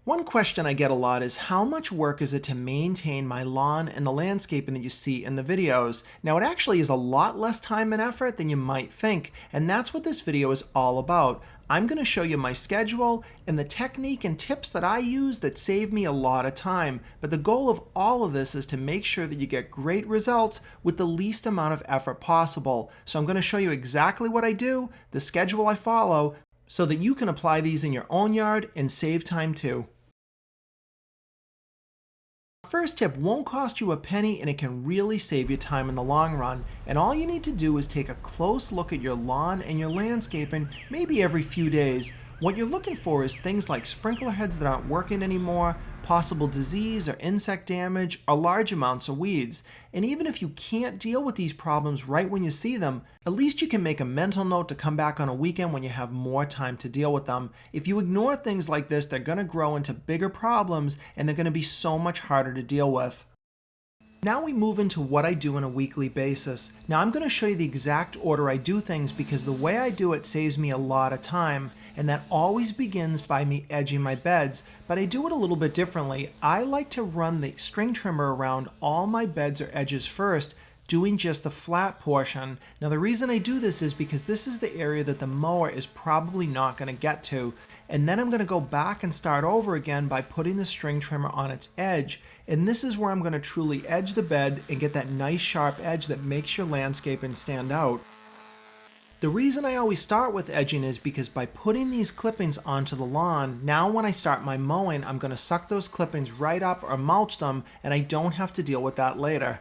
One question I get a lot is how much work is it to maintain my lawn and the landscaping that you see in the videos? Now it actually is a lot less time and effort than you might think, and that's what this video is all about. I'm going to show you my schedule and the technique and tips that I use that save me a lot of time. But the goal of all of this is to make sure that you get great results with the least amount of effort possible. So I'm going to show you exactly what I do, the schedule I follow, so that you can apply these in your own yard and save time too. First tip won't cost you a penny and it can really save you time in the long run. And all you need to do is take a close look at your lawn and your landscaping maybe every few days. What you're looking for is things like sprinkler heads that aren't working anymore, possible disease or insect damage, or large amounts of weeds. And even if you can't deal with these problems right when you see them, at least you can make a mental note to come back on a weekend when you have more time to deal with them. If you ignore things like this, they're going to grow into bigger problems and they're going to be so much harder to deal with. Now we move into what I do on a weekly basis. Now I'm going to show you the exact order I do things because the way I do it saves me a lot of time, and that always begins by me edging my beds, but I do it a little bit differently. I like to run the string trimmer around all my beds or edges first, doing just the flat portion. Now the reason I do this is because this is the area that the mower is probably not going to get to. And then I'm going to go back and start over again by putting the string trimmer on its edge. And this is where I'm going to truly edge the bed and get that nice sharp edge that makes your landscaping stand out. The reason I always start with edging is because by putting these clippings onto the lawn, now when I start my mowing, I'm going to suck those clippings right up or mulch them, and I don't have to deal with that later.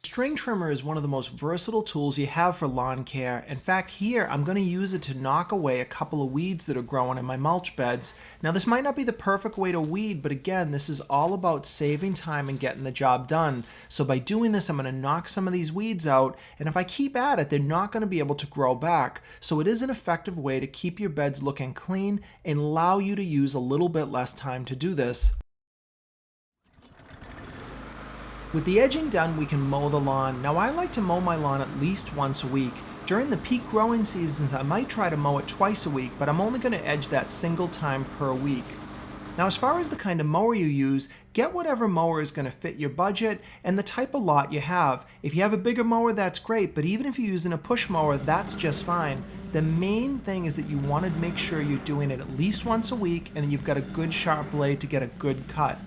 String trimmer is one of the most versatile tools you have for lawn care. In fact, here I'm going to use it to knock away a couple of weeds that are growing in my mulch beds. Now this might not be the perfect way to weed, but again, this is all about saving time and getting the job done. So by doing this, I'm going to knock some of these weeds out, and if I keep at it, they're not going to be able to grow back. So it is an effective way to keep your beds looking clean and allow you to use a little bit less time to do this. With the edging done, we can mow the lawn. Now I like to mow my lawn at least once a week. During the peak growing seasons, I might try to mow it twice a week, but I'm only going to edge that single time per week. Now as far as the kind of mower you use, get whatever mower is going to fit your budget and the type of lot you have. If you have a bigger mower, that's great, but even if you're using a push mower, that's just fine. The main thing is that you want to make sure you're doing it at least once a week and that you've got a good sharp blade to get a good cut.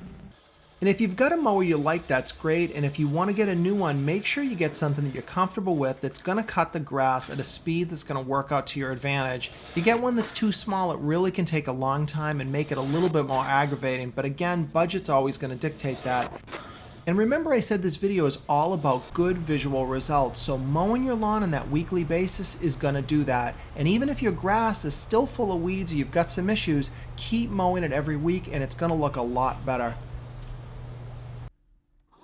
And if you've got a mower you like, that's great, and if you want to get a new one, make sure you get something that you're comfortable with that's going to cut the grass at a speed that's going to work out to your advantage. If you get one that's too small, it really can take a long time and make it a little bit more aggravating, but again, budget's always going to dictate that. And remember I said this video is all about good visual results, so mowing your lawn on that weekly basis is going to do that. And even if your grass is still full of weeds or you've got some issues, keep mowing it every week and it's going to look a lot better.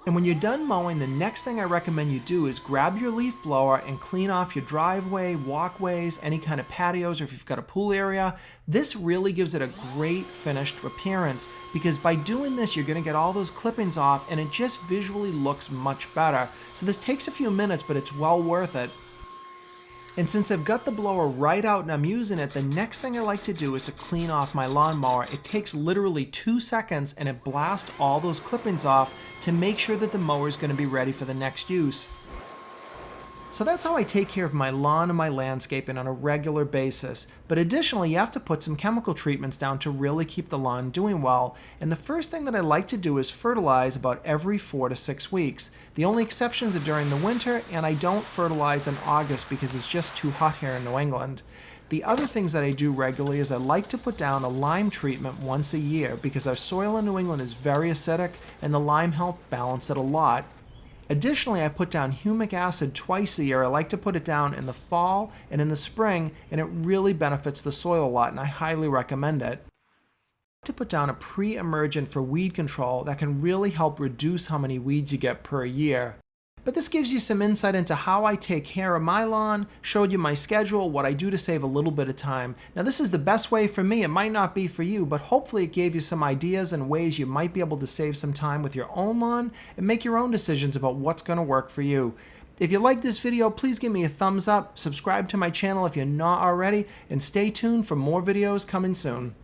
And when you're done mowing, the next thing I recommend you do is grab your leaf blower and clean off your driveway, walkways, any kind of patios, or if you've got a pool area. This really gives it a great finished appearance because by doing this, you're going to get all those clippings off and it just visually looks much better. So this takes a few minutes, but it's well worth it. And since I've got the blower right out and I'm using it, the next thing I like to do is to clean off my lawnmower. It takes literally 2 seconds and it blasts all those clippings off to make sure that the mower is going to be ready for the next use. So that's how I take care of my lawn and my landscaping on a regular basis. But additionally, you have to put some chemical treatments down to really keep the lawn doing well. And the first thing that I like to do is fertilize about every 4 to 6 weeks. The only exceptions are during the winter, and I don't fertilize in August because it's just too hot here in New England. The other things that I do regularly is I like to put down a lime treatment once a year because our soil in New England is very acidic and the lime helps balance it a lot. Additionally, I put down humic acid twice a year. I like to put it down in the fall and in the spring, and it really benefits the soil a lot, and I highly recommend it. I like to put down a pre-emergent for weed control that can really help reduce how many weeds you get per year. But this gives you some insight into how I take care of my lawn, showed you my schedule, what I do to save a little bit of time. Now this is the best way for me. It might not be for you, but hopefully it gave you some ideas and ways you might be able to save some time with your own lawn and make your own decisions about what's going to work for you. If you like this video, please give me a thumbs up, subscribe to my channel if you're not already, and stay tuned for more videos coming soon.